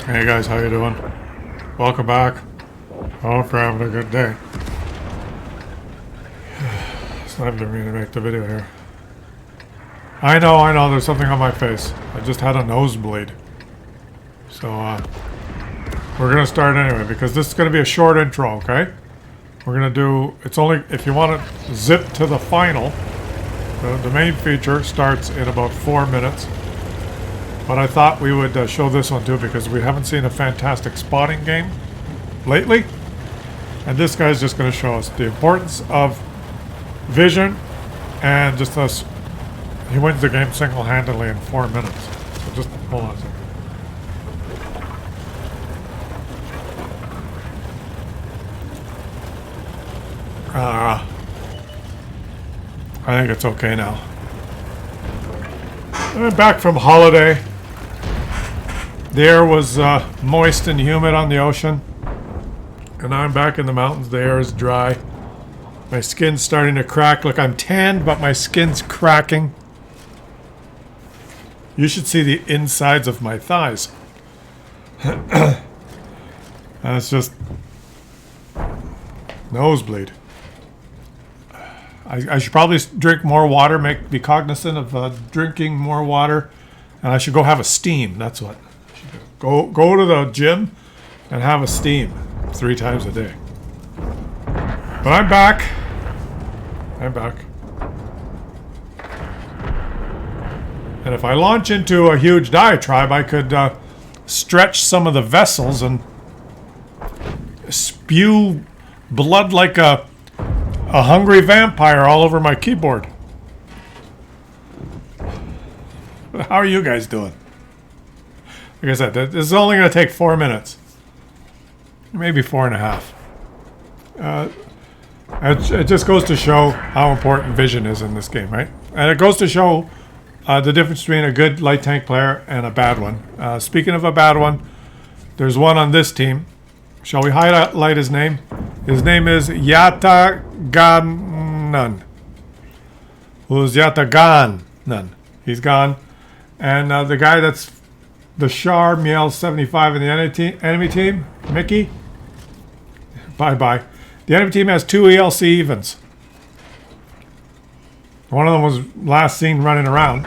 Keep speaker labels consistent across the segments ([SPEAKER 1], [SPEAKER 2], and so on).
[SPEAKER 1] Hey guys, how you doing? Welcome back. I hope you're having a good day. It's time for me to make the video here. I know, there's something on my face. I just had a nosebleed. So, we're gonna start anyway, because this is gonna be a short intro, okay? We're gonna do, it's only, if you want to zip to the final, the main feature starts in about 4 minutes. But I thought we would show this one too, because we haven't seen a fantastic spotting game lately. And this guy's just going to show us the importance of vision and just us. He wins the game single-handedly in 4 minutes. So just hold on a second. I think it's okay now. I'm back from holiday. The air was moist and humid on the ocean. And now I'm back in the mountains. The air is dry. My skin's starting to crack. Look, I'm tanned, but my skin's cracking. You should see the insides of my thighs. And it's just nosebleed. I should probably drink more water, be cognizant of drinking more water, and I should go have a steam. That's what. I should do. Go to the gym and have a steam 3 times a day. But I'm back. And if I launch into a huge diatribe, I could stretch some of the vessels and spew blood like a hungry vampire all over my keyboard. How are you guys doing? Like I said, this is only going to take 4 minutes. Maybe 4.5. It just goes to show how important vision is in this game, right? And it goes to show the difference between a good light tank player and a bad one. Speaking of a bad one, there's one on this team. Shall we highlight his name? His name is Yataganan. Who's Yataganan? He's gone. And the guy that's the Char Miel 75 in the enemy team, Mickey. Bye-bye. The enemy team has 2 ELC evens. One of them was last seen running around.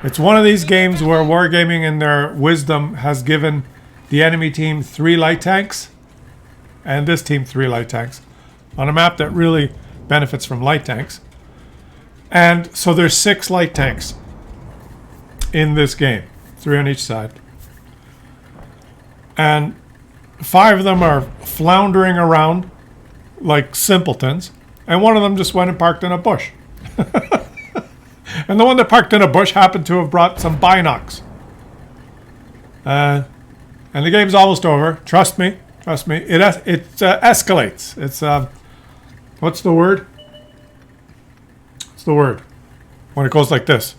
[SPEAKER 1] It's one of these games where Wargaming in their wisdom has given the enemy team 3 light tanks and this team 3 light tanks on a map that really benefits from light tanks. And so there's 6 light tanks in this game, 3 on each side. And 5 of them are floundering around like simpletons, and one of them just went and parked in a bush. And the one that parked in a bush happened to have brought some binocs. And the game's almost over. Trust me. It escalates. It's what's the word? What's the word when it goes like this?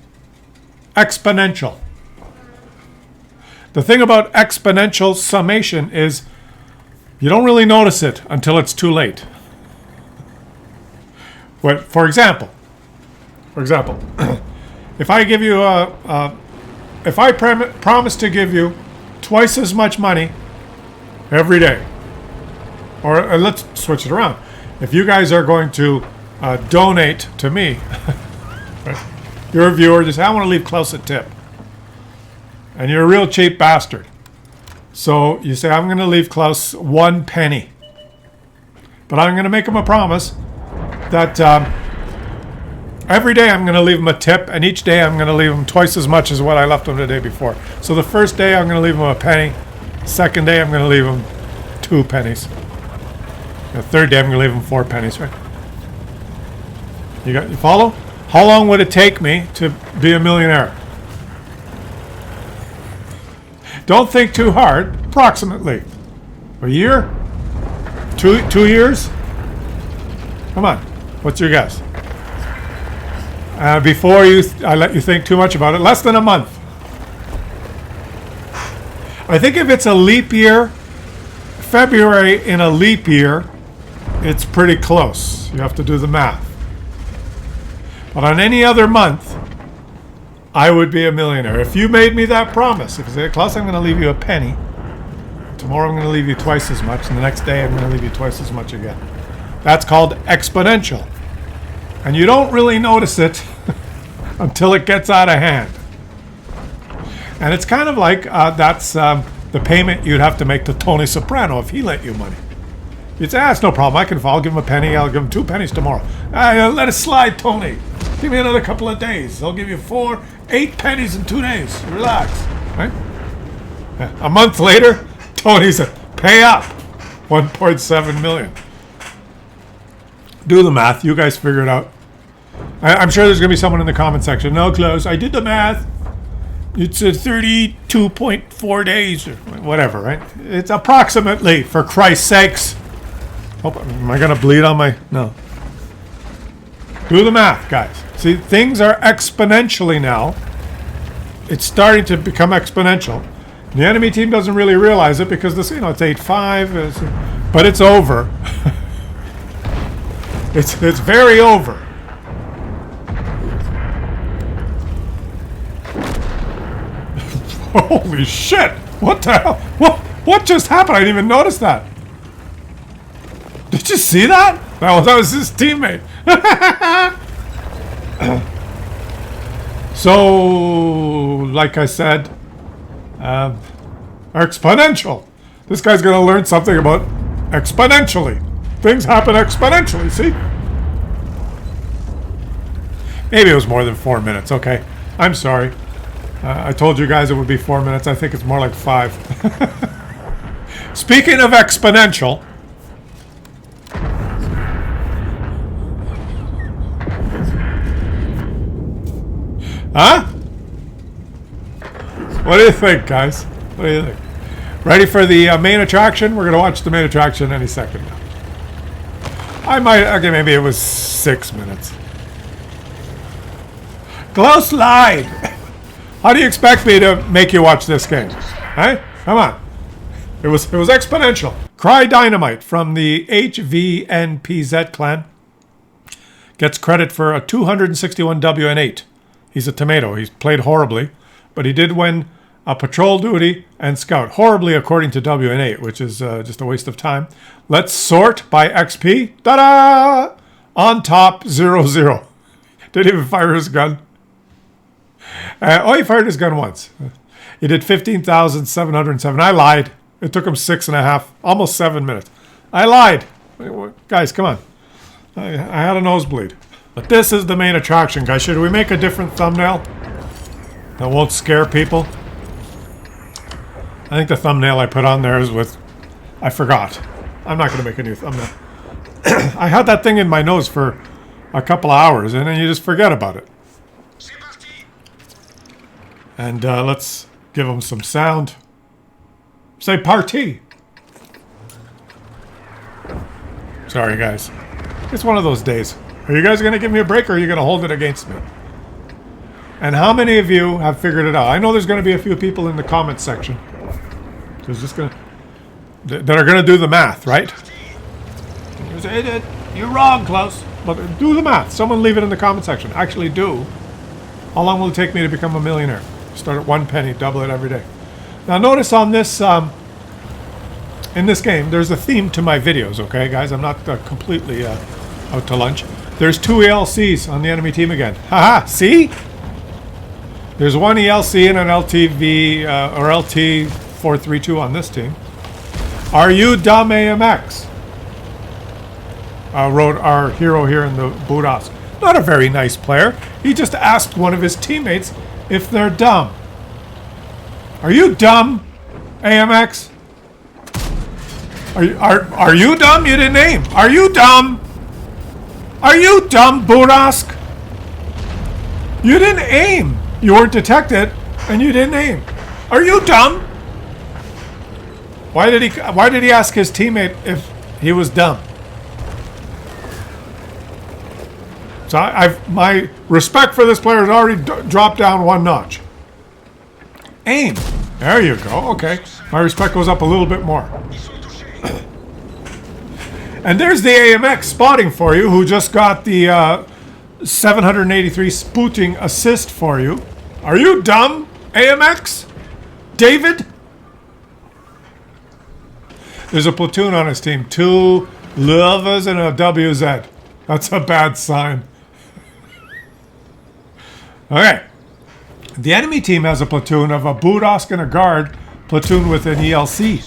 [SPEAKER 1] Exponential. The thing about exponential summation is you don't really notice it until it's too late. For example, if I give you if I promise to give you twice as much money every day, or let's switch it around. If you guys are going to donate to me, right? You're a viewer, just say, I want to leave Klaus a tip. And you're a real cheap bastard. So you say, I'm going to leave Klaus 1 penny. But I'm going to make him a promise that every day I'm going to leave him a tip, and each day I'm going to leave him twice as much as what I left him the day before. So the first day I'm going to leave him a penny. Second day I'm going to leave him 2 pennies. The third day I'm going to leave him 4 pennies, right? You follow? How long would it take me to be a millionaire? Don't think too hard. Approximately. A year? 2 years? Come on. What's your guess? Before I let you think too much about it, less than a month. I think if it's a leap year, February in a leap year, it's pretty close. You have to do the math. But on any other month, I would be a millionaire. If you made me that promise, if you say, Klaus, I'm going to leave you a penny. Tomorrow I'm going to leave you twice as much. And the next day I'm going to leave you twice as much again. That's called exponential. And you don't really notice it until it gets out of hand. And it's kind of like that's the payment you'd have to make to Tony Soprano if he lent you money. You'd say, it's no problem. I'll give him a penny. I'll give him 2 pennies tomorrow. Let it slide, Tony. Give me another couple of days. I'll give you 8 pennies in 2 days. Relax. Right? A month later, Tony said, pay up. 1.7 million. Do the math. You guys figure it out. I'm sure there's going to be someone in the comment section. No, Klaus, I did the math. It's 32.4 days or whatever, right? It's approximately, for Christ's sakes. Am I going to bleed on my... No. Do the math, guys. See, things are exponentially now. It's starting to become exponential. The enemy team doesn't really realize it because this, it's 8-5, but it's over. It's very over. Holy shit! What the hell? What just happened? I didn't even notice that. Did you see that? That was his teammate. So, like I said, exponential. This guy's going to learn something about exponentially. Things happen exponentially, see? Maybe it was more than 4 minutes, okay. I'm sorry. I told you guys it would be 4 minutes. I think it's more like 5. Speaking of exponential... Huh? What do you think, guys? What do you think? Ready for the main attraction? We're going to watch the main attraction any second now. Okay, maybe it was 6 minutes. Klaus lied! How do you expect me to make you watch this game? Hey? Come on. It was exponential. Cry Dynamite from the HVNPZ clan gets credit for a 261 WN8. He's a tomato. He's played horribly, but he did win a patrol duty and scout. Horribly according to WN8, which is just a waste of time. Let's sort by XP. Ta-da! On top, 0-0. Didn't even fire his gun. He fired his gun once. He did 15,707. I lied. It took him 6.5, almost 7 minutes. I lied. Guys, come on. I had a nosebleed. But this is the main attraction, guys. Should we make a different thumbnail that won't scare people? I think the thumbnail I put on there is with... I forgot. I'm not going to make a new thumbnail. I had that thing in my nose for a couple of hours, and then you just forget about it. And let's give them some sound. Say party. Sorry, guys. It's one of those days. Are you guys going to give me a break, or are you going to hold it against me? And how many of you have figured it out? I know there's going to be a few people in the comment section that are going to do the math, right? You're wrong, Klaus. But do the math. Someone leave it in the comment section. Actually do. How long will it take me to become a millionaire? Start at 1 penny, double it every day. Now notice on this, in this game, there's a theme to my videos, okay, guys? I'm not completely out to lunch. There's 2 ELCs on the enemy team again. Haha, see? There's 1 ELC and an LTV, or LT432 on this team. Are you dumb, AMX? Wrote our hero here in the Budas. Not a very nice player. He just asked one of his teammates if they're dumb. Are you dumb, AMX? Are you dumb? You didn't aim. Are you dumb? Are you dumb, Burask? You didn't aim. You weren't detected, and you didn't aim. Are you dumb? Why did he ask his teammate if he was dumb? So my respect for this player has already dropped down 1 notch. Aim. There you go. Okay. My respect goes up a little bit more. And there's the AMX spotting for you, who just got the 783 spooting assist for you. Are you dumb, AMX? David? There's a platoon on his team. 2 lovers and a WZ. That's a bad sign. Okay. The enemy team has a platoon of a Budosk and a guard platoon with an ELC.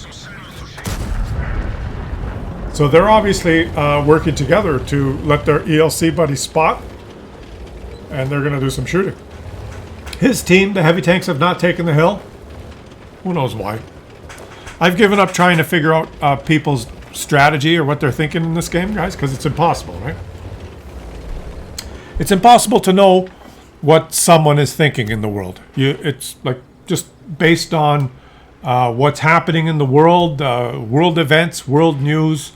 [SPEAKER 1] So they're obviously working together to let their ELC buddies spot. And they're going to do some shooting. His team, the heavy tanks, have not taken the hill. Who knows why? I've given up trying to figure out people's strategy or what they're thinking in this game, guys, because it's impossible, right? It's impossible to know what someone is thinking in the world. It's like just based on what's happening in the world, world events, world news,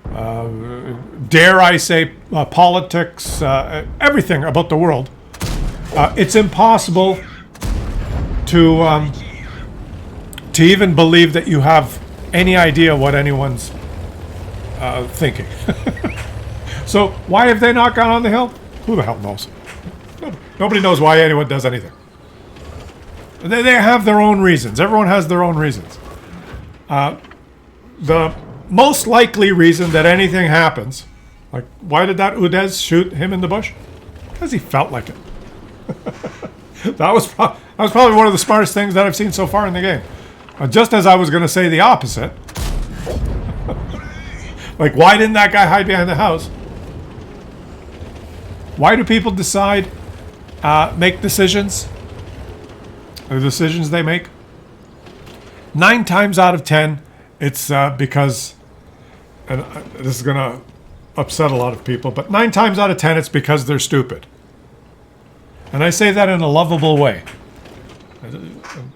[SPEAKER 1] dare I say, politics, everything about the world. It's impossible to even believe that you have any idea what anyone's thinking. So why have they not gone on the hill? Who the hell knows? Nobody knows why anyone does anything. They have their own reasons. Everyone has their own reasons. The most likely reason that anything happens, like why did that Udez shoot him in the bush? Because he felt like it. That was probably one of the smartest things that I've seen so far in the game. Just as I was going to say the opposite. Like, why didn't that guy hide behind the house? Why do people decide, make decisions? The decisions they make? 9 times out of 10, it's because, and this is going to upset a lot of people, but 9 times out of 10, it's because they're stupid. And I say that in a lovable way.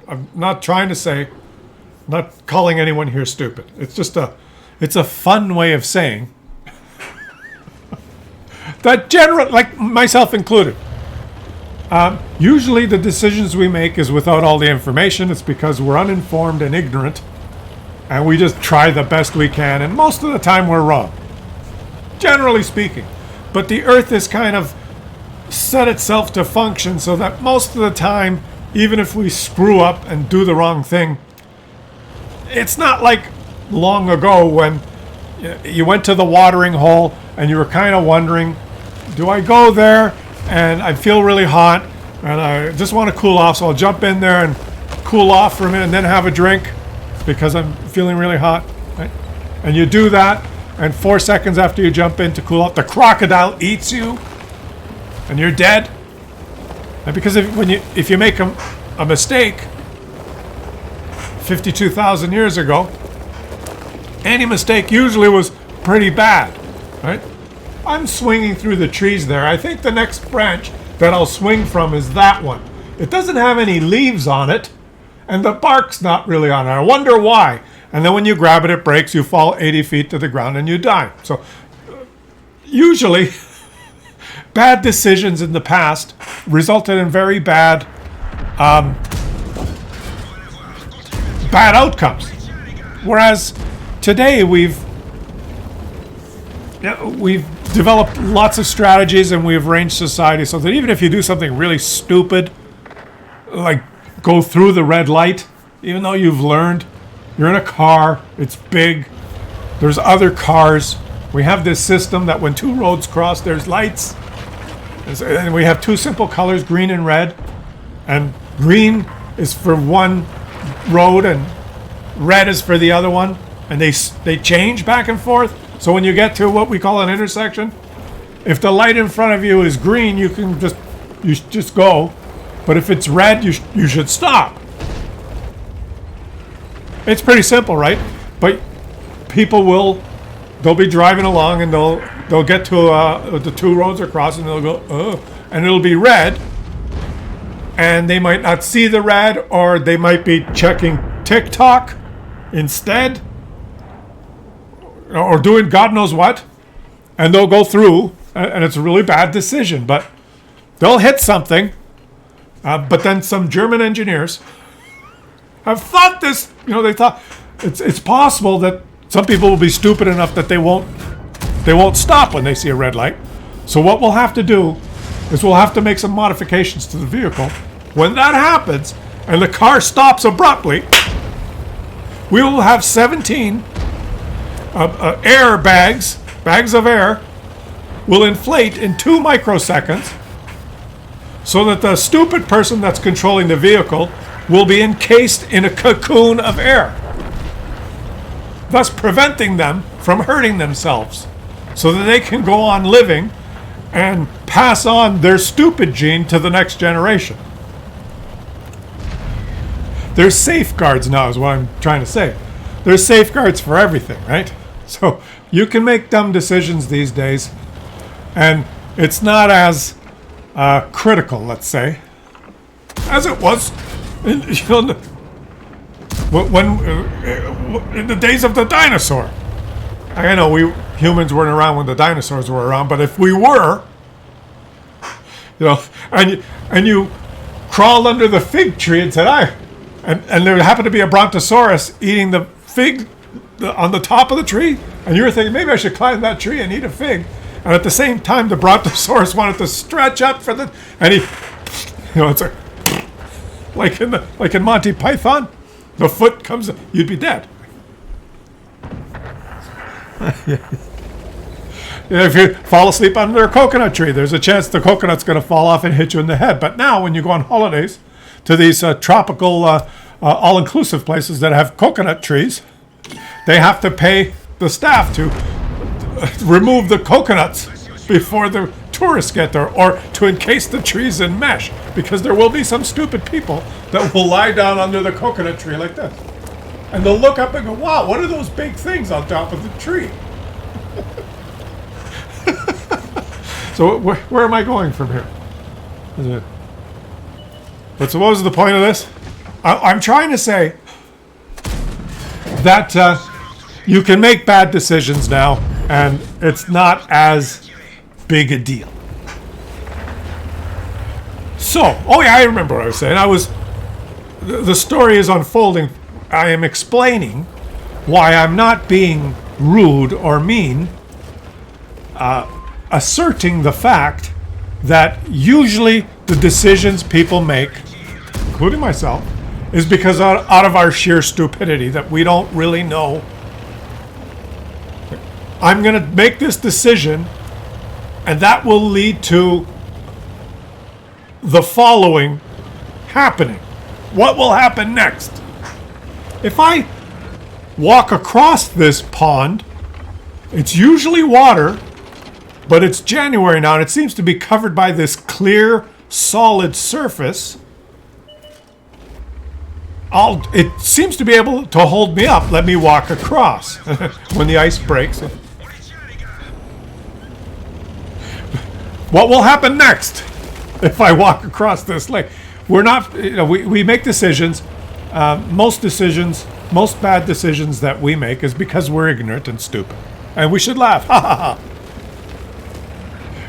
[SPEAKER 1] I'm not trying to say, not calling anyone here stupid. It's just it's a fun way of saying that general, like myself included. Usually the decisions we make is without all the information. It's because we're uninformed and ignorant, and we just try the best we can, and most of the time we're wrong, generally speaking. But the Earth is kind of set itself to function so that most of the time, even if we screw up and do the wrong thing, it's not like long ago when you went to the watering hole and you were kind of wondering, do I go there and I feel really hot and I just want to cool off, so I'll jump in there and cool off for a minute and then have a drink because I'm feeling really hot, right? And you do that, and 4 seconds after you jump in to cool off, the crocodile eats you and you're dead. And because if you make a mistake 52,000 years ago, any mistake usually was pretty bad, right? I'm swinging through the trees there. I think the next branch that I'll swing from is that one. It doesn't have any leaves on it, and the bark's not really on it. I wonder why. And then when you grab it, it breaks. You fall 80 feet to the ground and you die. So usually bad decisions in the past resulted in very bad outcomes. Whereas today we've developed lots of strategies, and we've arranged society so that even if you do something really stupid, like go through the red light, even though you've learned, you're in a car, it's big, there's other cars. We have this system that when 2 roads cross, there's lights. And we have 2 simple colors, green and red. And green is for one road and red is for the other one. And they change back and forth. So when you get to what we call an intersection, if the light in front of you is green, you just go. But if it's red, you should stop. It's pretty simple, right? But people they'll be driving along and they'll get to the 2 roads are crossing, and they'll go, and it'll be red, and they might not see the red, or they might be checking TikTok instead, or doing God knows what, and they'll go through, and it's a really bad decision, but they'll hit something. But then some German engineers have thought this, they thought it's possible that some people will be stupid enough that they won't stop when they see a red light. So what we'll have to do is we'll have to make some modifications to the vehicle When that happens, and the car stops abruptly, we will have 17 air bags of air, will inflate in 2 microseconds so that the stupid person that's controlling the vehicle will be encased in a cocoon of air, thus preventing them from hurting themselves so that they can go on living and pass on their stupid gene to the next generation. There's safeguards now, is what I'm trying to say. There's safeguards for everything, right? So you can make dumb decisions these days, and it's not as critical, let's say, as it was in, in the days of the dinosaur. I know we humans weren't around when the dinosaurs were around, but if we were, and you crawled under the fig tree and said, and there happened to be a brontosaurus eating the fig on the top of the tree, and you were thinking, maybe I should climb that tree and eat a fig. And at the same time, the brontosaurus wanted to stretch up for the, and he, it's like in Monty Python, the foot comes, you'd be dead. If you fall asleep under a coconut tree, there's a chance the coconut's going to fall off and hit you in the head. But now, when you go on holidays to these tropical, all-inclusive places that have coconut trees, they have to pay the staff to remove the coconuts before the tourists get there, or to encase the trees in mesh, because there will be some stupid people that will lie down under the coconut tree like this. And they'll look up and go, wow, what are those big things on top of the tree? So where am I going from here? But so what was the point of this? I'm trying to say that you can make bad decisions now, and it's not as big a deal. So, I remember what I was saying. The story is unfolding. I am explaining why I'm not being rude or mean, asserting the fact that usually the decisions people make, including myself, is because out of our sheer stupidity that we don't really know. I'm going to make this decision, and that will lead to the following happening. What will happen next? If I walk across this pond, it's usually water, but it's January now, and it seems to be covered by this clear, solid surface. It seems to be able to hold me up. Let me walk across when the ice breaks. What will happen next if I walk across this lake? We're not, we make decisions. Most bad decisions that we make is because we're ignorant and stupid. And we should laugh. Ha ha ha.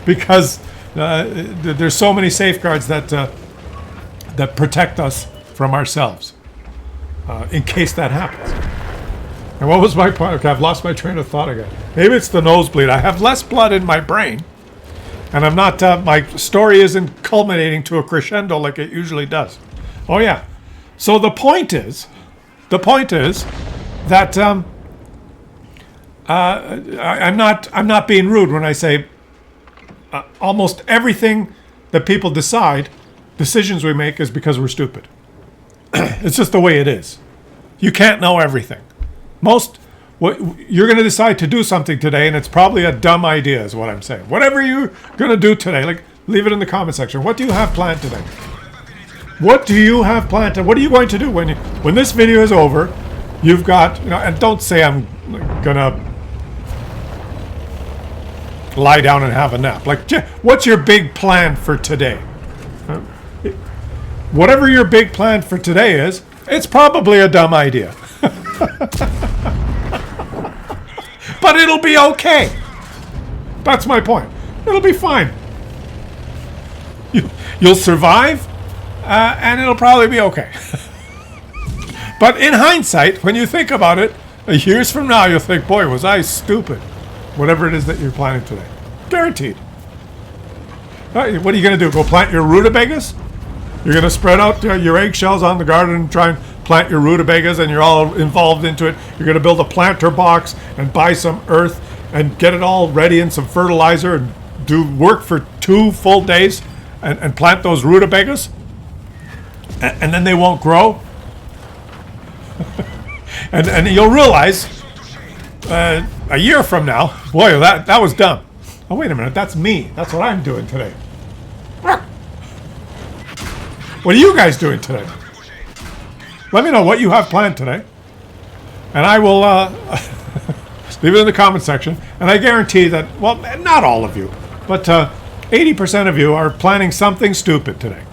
[SPEAKER 1] Because there's so many safeguards that protect us from ourselves in case that happens. And what was my point? Okay, I've lost my train of thought again. Maybe it's the nosebleed. I have less blood in my brain. And I'm not, my story isn't culminating to a crescendo like it usually does. Oh yeah. So the point is that I'm not being rude when I say almost everything that people decisions we make is because we're stupid. It's just the way it is. You can't know everything. You're going to decide to do something today, and it's probably a dumb idea, is what I'm saying. Whatever you're going to do today, leave it in the comment section. What do you have planned today? What do you have planned? What are you going to do when this video is over? You've got, and don't say I'm gonna lie down and have a nap. What's your big plan for today? Whatever your big plan for today is, it's probably a dumb idea. But it'll be okay. That's my point. It'll be fine. You'll survive, and it'll probably be okay. But in hindsight, when you think about it, years from now, you'll think, boy, was I stupid. Whatever it is that you're planning today. Guaranteed. What are you going to do? Go plant your rutabagas? You're going to spread out your eggshells on the garden and try and plant your rutabagas, and you're all involved into it. You're going to build a planter box and buy some earth and get it all ready and some fertilizer and do work for 2 full days and plant those rutabagas. And then they won't grow. and you'll realize a year from now, boy, that was dumb. Oh, wait a minute, that's me. That's what I'm doing today. What are you guys doing today? Let me know what you have planned today. And I will leave it in the comment section. And I guarantee that, well, not all of you, but 80% of you are planning something stupid today.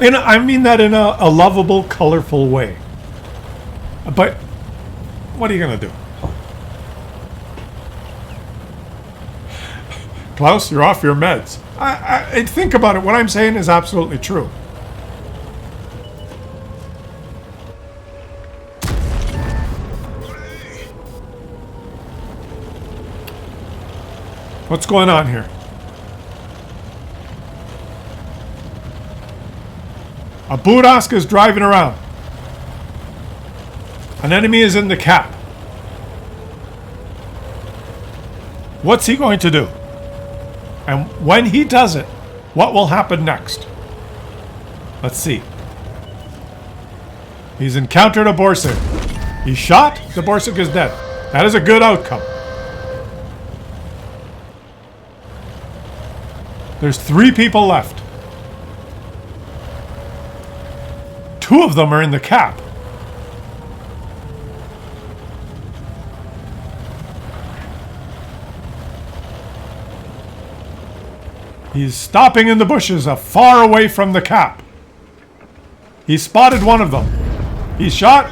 [SPEAKER 1] I mean that in a lovable, colorful way. But what are you going to do? Klaus, you're off your meds. I think about it. What I'm saying is absolutely true. What's going on here? A Budask is driving around. An enemy is in the cap. What's he going to do? And when he does it, what will happen next? Let's see. He's encountered a Borsig. He's shot. The Borsig is dead. That is a good outcome. There's 3 people left. 2 of them are in the cap. He's stopping in the bushes far away from the cap. He spotted one of them. He's shot.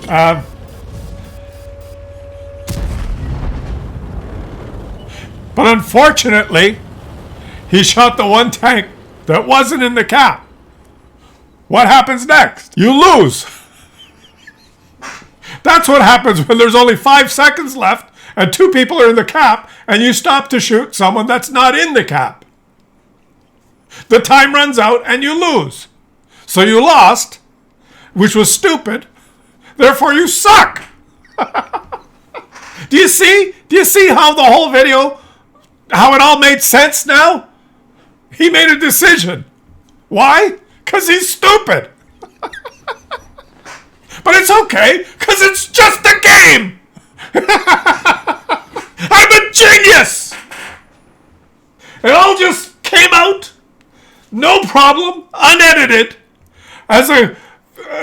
[SPEAKER 1] But unfortunately, he shot the one tank that wasn't in the cap. What happens next? You lose. That's what happens when there's only 5 seconds left and 2 people are in the cap and you stop to shoot someone that's not in the cap. The time runs out and you lose. So you lost, which was stupid. Therefore you suck. Do you see? Do you see how the whole video, how it all made sense now? He made a decision. Why? Because he's stupid. But it's okay, because it's just a game. I'm a genius. It all just came out, no problem, unedited, as a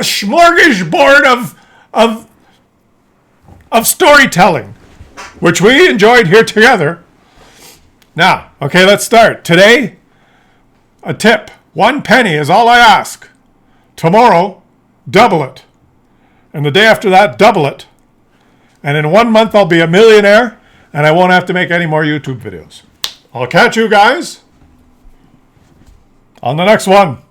[SPEAKER 1] smorgasbord of storytelling, which we enjoyed here together. Now, okay, let's start. Today, a tip. 1 penny is all I ask. Tomorrow, double it. And the day after that, double it. And in 1 month, I'll be a millionaire, and I won't have to make any more YouTube videos. I'll catch you guys on the next one.